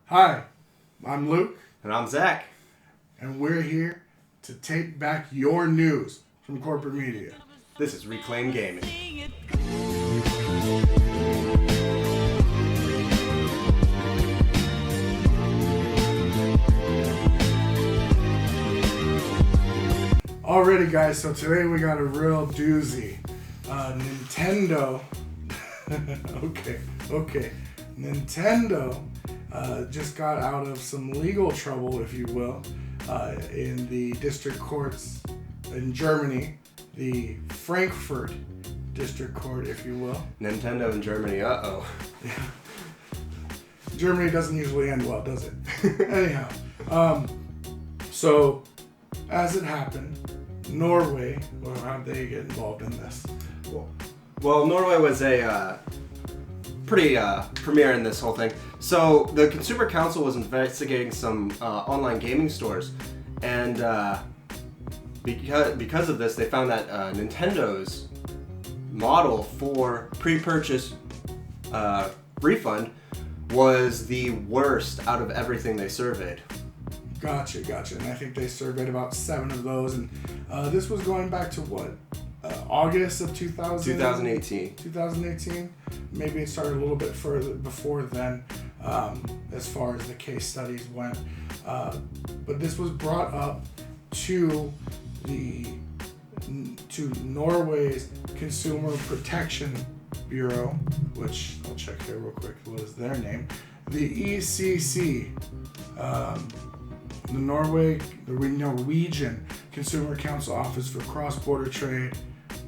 Hi, I'm Luke. And I'm Zach. And we're here to take back your news from corporate media. This is Reclaim Gaming. Alrighty, guys, so today we got a real doozy. Nintendo. okay. Nintendo just got out of some legal trouble, if you will, in the district courts in Germany, the Frankfurt district court, if you will. Nintendo in Germany, uh-oh. Germany doesn't usually end well, does it? Anyhow, so as it happened, Norway, well, how did they get involved in this? Well, Norway was a pretty premier in this whole thing. So the Consumer Council was investigating some online gaming stores, and because of this, they found that Nintendo's model for pre-purchase refund was the worst out of everything they surveyed. Gotcha. And I think they surveyed about 7 of those, and this was going back to what? August of 2018. 2018. Maybe it started a little bit further before then, as far as the case studies went. But this was brought up to Norway's Consumer Protection Bureau, which I'll check here real quick. What is their name? The ECC. The Norwegian Consumer Council Office for Cross-Border Trade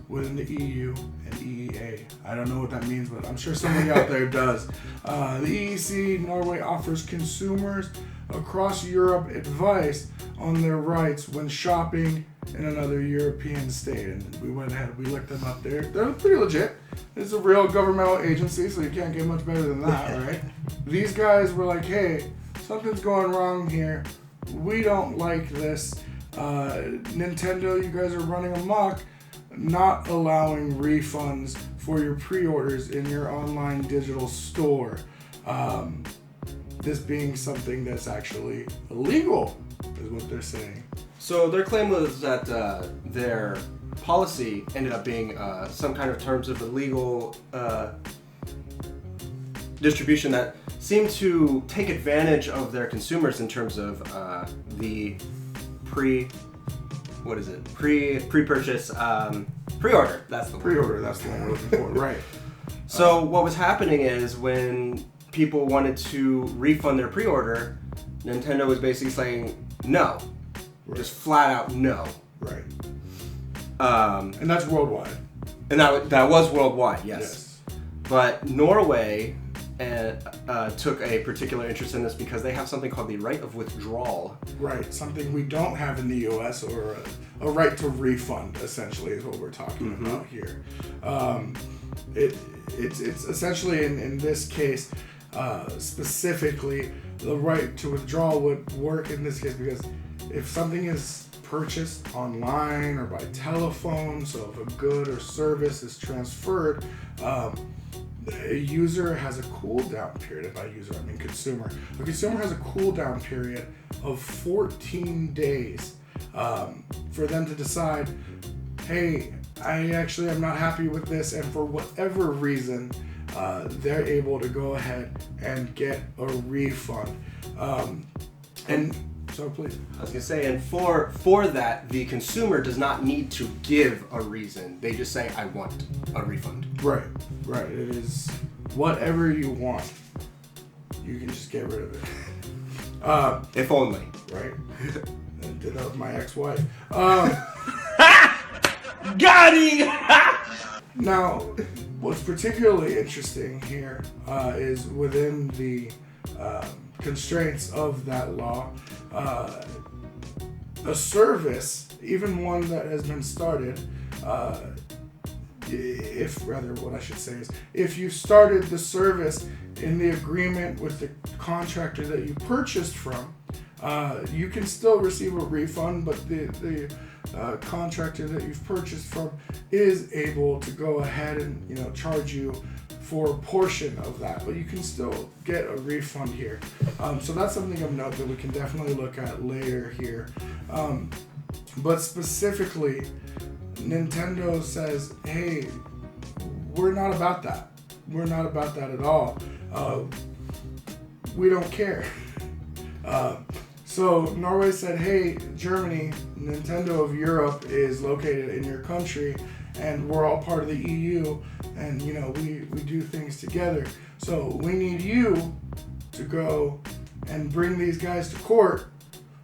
within the EU and EEA. I don't know what that means, but I'm sure somebody out there does. The EEC Norway offers consumers across Europe advice on their rights when shopping in another European state. And we went ahead, we looked them up there. They're pretty legit. It's a real governmental agency, so you can't get much better than that, right? These guys were like, hey, something's going wrong here. We don't like this. Nintendo, you guys are running amok, not allowing refunds for your pre-orders in your online digital store. This being something that's actually illegal, is what they're saying. So their claim was that their policy ended up being some kind of terms of illegal distribution that seemed to take advantage of their consumers in terms of the pre-purchase pre-order. That's the pre-order. That's the one we're looking for, right? So what was happening is when people wanted to refund their pre-order, Nintendo was basically saying no, right. Just flat out no. Right. And that's worldwide. And that was worldwide, yes. But Norway took a particular interest in this because they have something called the right of withdrawal. Right, something we don't have in the U.S. or a right to refund, essentially, is what we're talking about here. It's essentially, in this case, specifically, the right to withdraw would work in this case because if something is purchased online or by telephone, so if a good or service is transferred, a user has a cool down period. By user, I mean consumer. A consumer has a cool down period of 14 days for them to decide, hey, I actually am not happy with this, and for whatever reason, they're able to go ahead and get a refund. So please. I was gonna say, and for that, the consumer does not need to give a reason. They just say, I want a refund. Right. It is whatever you want. You can just get rid of it. If only. Right. I did that with my ex-wife. Got him! Now, what's particularly interesting here is within the constraints of that law, a service, even one that has been started, if you started the service in the agreement with the contractor that you purchased from, you can still receive a refund, but the contractor that you've purchased from is able to go ahead and charge you for a portion of that, but you can still get a refund here. So that's something of note that we can definitely look at later here. But specifically, Nintendo says, hey, we're not about that. We're not about that at all. We don't care. So Norway said, hey, Germany, Nintendo of Europe is located in your country, and we're all part of the EU, and you know we do things together. So we need you to go and bring these guys to court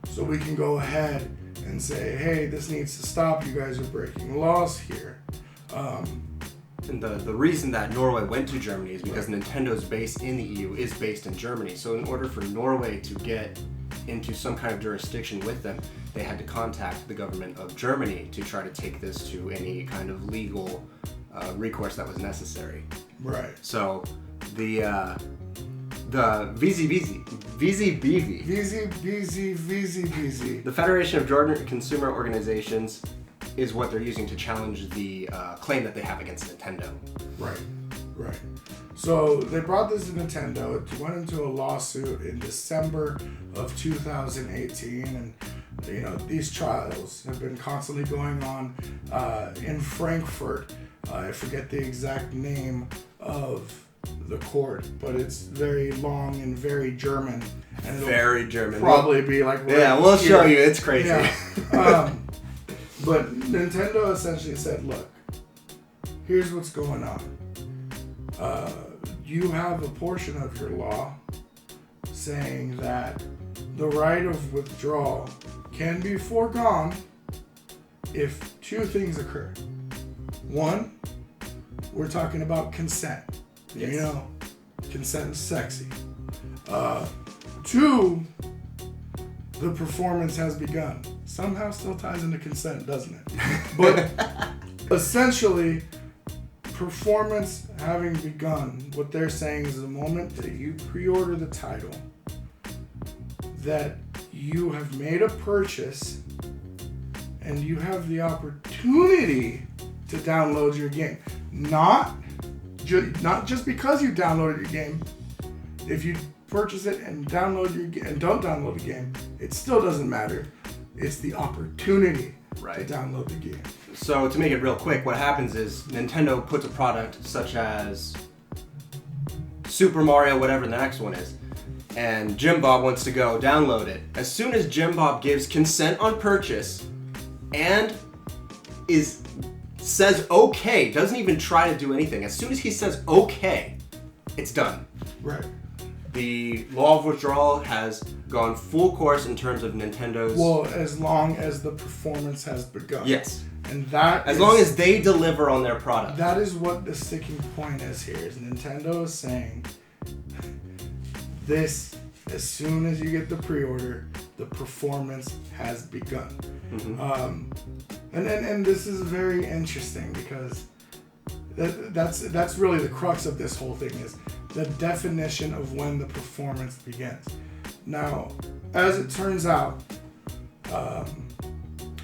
so we can go ahead and say, hey, this needs to stop. You guys are breaking laws here. And the reason that Norway went to Germany is because Nintendo's base in the EU is based in Germany. So in order for Norway to get into some kind of jurisdiction with them, they had to contact the government of Germany to try to take this to any kind of legal recourse that was necessary. Right. So the VZBV, the Federation of Jordan Consumer Organizations, is what they're using to challenge the claim that they have against Nintendo. Right. So they brought this to Nintendo. It went into a lawsuit in December of 2018, and you know these trials have been constantly going on in Frankfurt. I forget the exact name of the court, but it's very long and very German. And very German. Probably be like we'll show you. It's crazy. Yeah. But Nintendo essentially said, look, here's what's going on. You have a portion of your law saying that the right of withdrawal can be foregone if two things occur. One, we're talking about consent. Yes. You know, consent is sexy. Two, the performance has begun. Somehow still ties into consent, doesn't it? But essentially, performance having begun, what they're saying is the moment that you pre-order the title, that you have made a purchase and you have the opportunity to download your game. Not just because you downloaded your game. If you purchase it and download your and don't download the game, it still doesn't matter. It's the opportunity to download the game. So to make it real quick, what happens is Nintendo puts a product such as Super Mario, whatever the next one is, and Jim Bob wants to go download it. As soon as Jim Bob gives consent on purchase and says okay, doesn't even try to do anything. As soon as he says okay, it's done. Right. The law of withdrawal has gone full course in terms of Nintendo's... Well, as long as the performance has begun. Yes. And that as long as they deliver on their product. That is what the sticking point is here. Is Nintendo is saying this, as soon as you get the pre-order, the performance has begun. Mm-hmm. And this is very interesting because that's really the crux of this whole thing is the definition of when the performance begins. Now, as it turns out,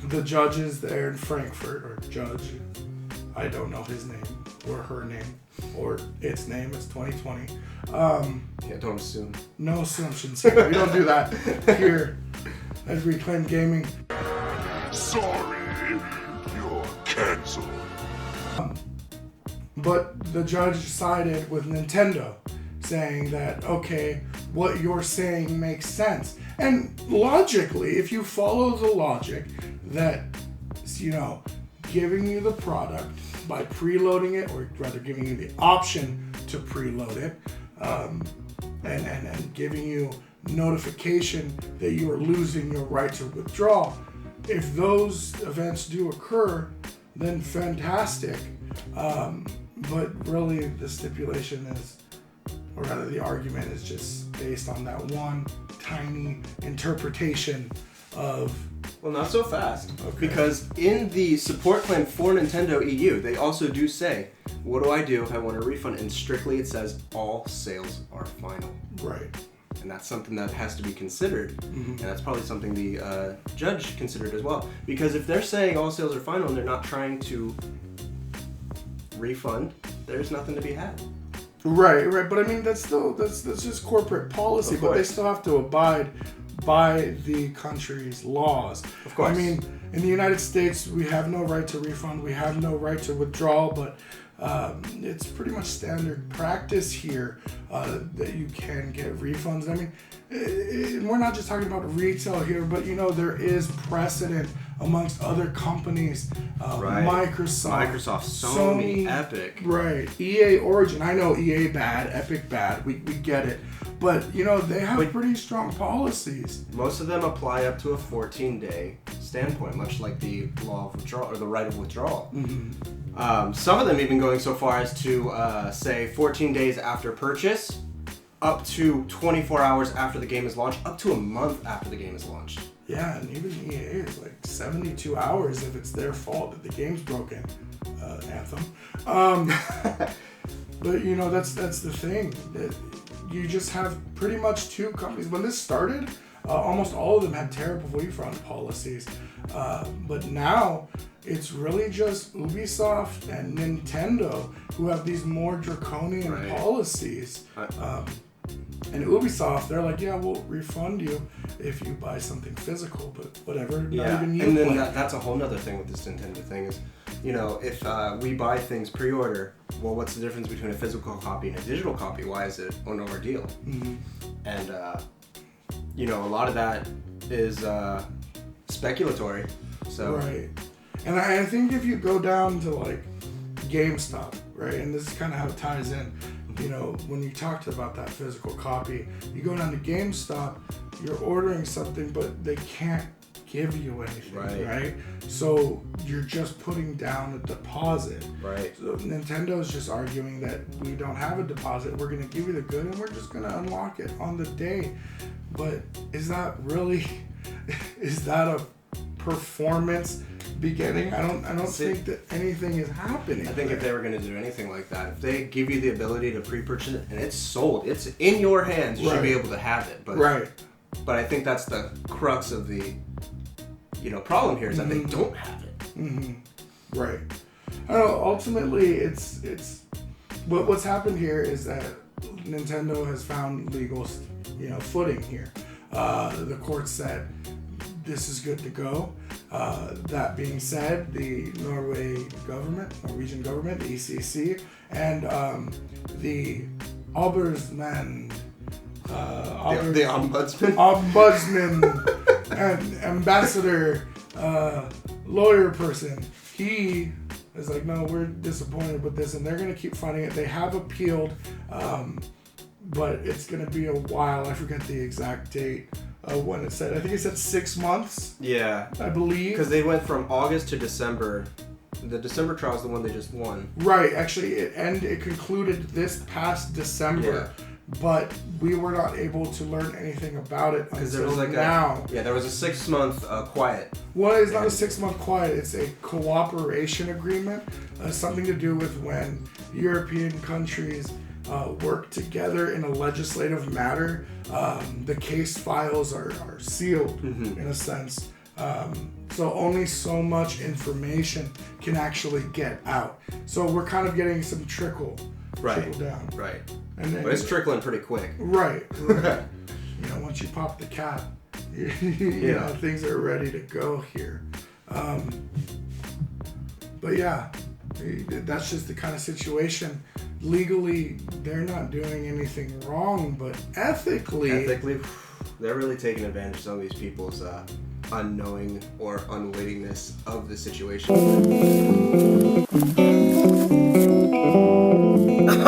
the judges there in Frankfurt, or judge, I don't know his name or her name or its name, it's 2020. Don't assume. No assumptions here. We don't do that here at Reclaim Gaming. Sorry, you're canceled. But the judge sided with Nintendo, saying that, okay, what you're saying makes sense. And logically, if you follow the logic that, you know, giving you the product by preloading it, or rather giving you the option to preload it, and giving you notification that you are losing your right to withdraw, if those events do occur, then fantastic. But really the stipulation is, or rather the argument is just based on that one tiny interpretation of... Well, not so fast. Okay. Because in the support plan for Nintendo EU, they also do say, what do I do if I want a refund? And strictly it says all sales are final. Right. And that's something that has to be considered. Mm-hmm. And that's probably something the judge considered as well. Because if they're saying all sales are final and they're not trying to refund, there's nothing to be had. Right. But I mean, that's just corporate policy. Of But they course. still have to abide by the country's laws. Of course. I mean, in the United States, we have no right to refund. We have no right to withdrawal. But it's pretty much standard practice here that you can get refunds. I mean, we're not just talking about retail here, but there is precedent amongst other companies, Right. Microsoft, Sony, Epic. right? EA Origin. I know EA bad, Epic bad. We get it, but they have pretty strong policies. Most of them apply up to a 14-day standpoint, much like the law of withdrawal or the right of withdrawal. Some of them even going so far as to say 14 days after purchase, up to 24 hours after the game is launched, up to a month after the game is launched. Yeah, and even EA is like 72 hours if it's their fault that the game's broken. Anthem. But that's the thing. You just have pretty much two companies. When this started, almost all of them had terrible refund policies. But now it's really just Ubisoft and Nintendo who have these more draconian Right. policies. And Ubisoft, they're like, yeah, we'll refund you if you buy something physical, but whatever. Not even you and then play. that's a whole nother thing with this Nintendo thing is, if we buy things pre-order, well, what's the difference between a physical copy and a digital copy? Why is it an ordeal? And a lot of that is speculatory. So Right. And I think if you go down to like GameStop, right, and this is kind of how it ties in, when you talked about that physical copy, you go down to GameStop, you're ordering something, but they can't give you anything, right? So you're just putting down a deposit. Right. So Nintendo's just arguing that we don't have a deposit, we're going to give you the good and we're just going to unlock it on the day. But is that a performance beginning? I don't think that anything is happening. I think if they were going to do anything like that, if they give you the ability to pre-purchase it and it's sold, it's in your hands, you should be able to have it. But But I think that's the crux of the problem here is that they don't have it. Right. I don't know, ultimately it's what's happened here is that Nintendo has found legal footing here. The court said this is good to go. That being said, the Norwegian government, the ECC, and the Ombudsman, The ombudsman? Ombudsman and ambassador, lawyer person, he is like, no, we're disappointed with this, and they're going to keep funding it. They have appealed, but it's going to be a while. I forget the exact date when it said. I think it said 6 months. Yeah. I believe. Because they went from August to December. The December trial is the one they just won. Right. Actually, it concluded this past December. Yeah. But we were not able to learn anything about it until there was now. There was a 6-month quiet. Well, it's not a 6-month quiet. It's a cooperation agreement. Something to do with when European countries work together in a legislative matter. The case files are sealed in a sense. So only so much information can actually get out. So we're kind of getting some trickle down. Right. And then, but it's trickling pretty quick. Right. Once you pop the cap, things are ready to go here. But yeah, that's just the kind of situation. Legally, they're not doing anything wrong, but ethically, they're really taking advantage of some of these people's unknowing or unwittingness of the situation.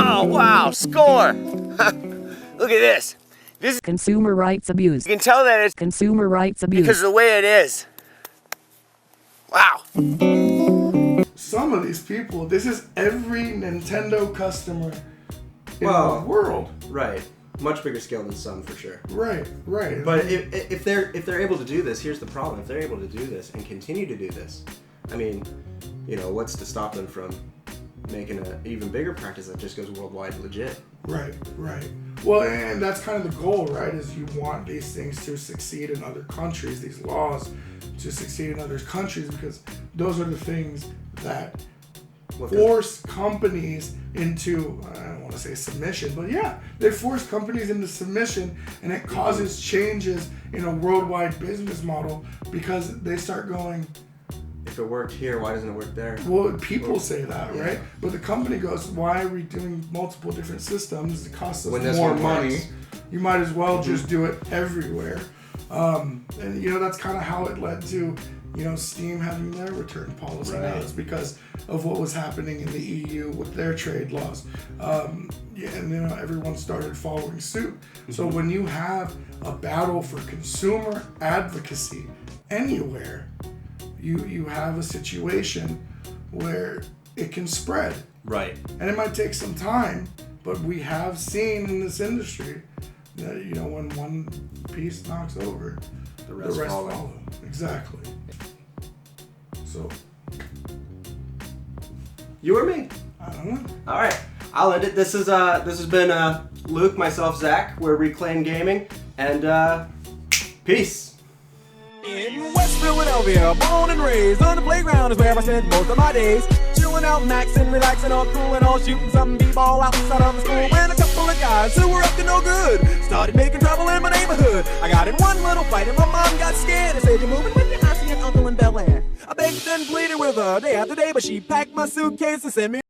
Oh, wow, score! Look at this. This is consumer rights abuse. You can tell that it's Consumer rights abuse. because of the way it is. Wow. some of these people, this is every Nintendo customer in the world. Right. Much bigger scale than some, for sure. Right. But if they're able to do this, here's the problem. If they're able to do this and continue to do this, I mean, what's to stop them from making an even bigger practice that just goes worldwide legit? Right. Well, and that's kind of the goal, right? Is you want these things to succeed in other countries, these laws to succeed in other countries, because those are the things that force companies into, I don't want to say submission, but yeah, they force companies into submission, and it causes changes in a worldwide business model because they start going, if it worked here, why doesn't it work there? well, people say that, right? But the company goes, why are we doing multiple different systems? It costs us When this more one money. works. You might as well just do it everywhere. And that's kind of how it led to, Steam having their return policy now. It's because of what was happening in the EU with their trade laws. And everyone started following suit. So when you have a battle for consumer advocacy anywhere, you have a situation where it can spread. Right. And it might take some time, but we have seen in this industry that, when one piece knocks over, The rest follow. Exactly. So, You or me? I don't know. All right, I'll end it. This has been Luke, myself, Zach. We're Reclaim Gaming, and peace. In West Philadelphia, born and raised on the playground is where I spent most of my days. Chilling out, maxing, relaxing, all cool and all shooting some b-ball outside of the school. When a couple of guys who were up to no good started making trouble in my neighborhood. I got in one little fight and my mom got scared and said, "You're moving with your auntie and uncle in Bel Air." I begged and pleaded with her day after day, but she packed my suitcase and sent me